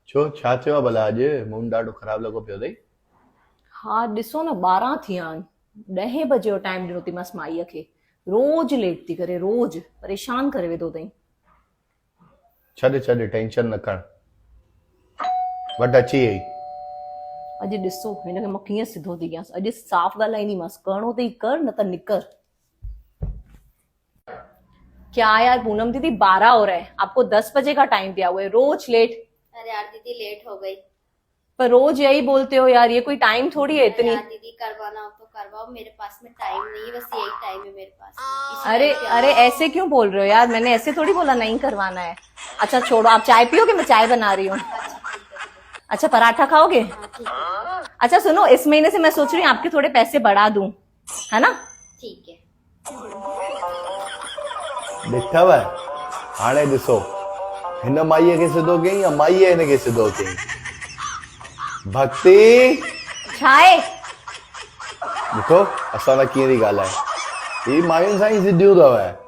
छो छा थियो आहे भला अॼु मूड ॾाढो ख़राबु लॻो पियो अथई। हाँ ॾिसो न 12 थिया आहिनि। 10 बजे जो टाइम ॾिनो थी मांसि माईअ खे। रोज लेट थी करे, रोज परेशान करे वेठो अथई। छॾ टेंशन न खण, वटि अची वई। अॼु ॾिसो हिनखे मां कीअं सिधो थी कयांसि। अॼु साफ़ ॻाल्हाईंदीमांसि, करिणो अथई कर न त निकर। क्या यार पूनम दीदी 12 हो रहा है, आपको 10 बजे का टाइम दिया हुआ है, रोज लेट। अरे यार दीदी लेट हो गई। पर रोज यही बोलते हो यार, ये कोई टाइम थोड़ी है अरे इतनी। यार दीदी करवाना हो तो करवाओ, मेरे पास में टाइम नहीं है, बस यही टाइम है मेरे पास। अरे अरे ऐसे क्यों बोल रहे हो यार, मैंने ऐसे थोड़ी बोला नहीं करवाना है। अच्छा छोड़ो, आप चाय पियोगे? मैं चाय बना रही हूँ। अच्छा पराठा खाओगे? अच्छा सुनो, इस महीने से मैं सोच रही हूँ आपके थोड़े पैसे बढ़ा दूं, है ना? ठीक है। ॾिठव हाणे ॾिसो, हिन माईअ खे सिधो कयईं या माईअ हिनखे सिधो कयईं। भक्ति चाय ॾिठो असां सां कीअं थी ॻाल्हाए, ही मायुनि सां ई ज़िदियूं अथव।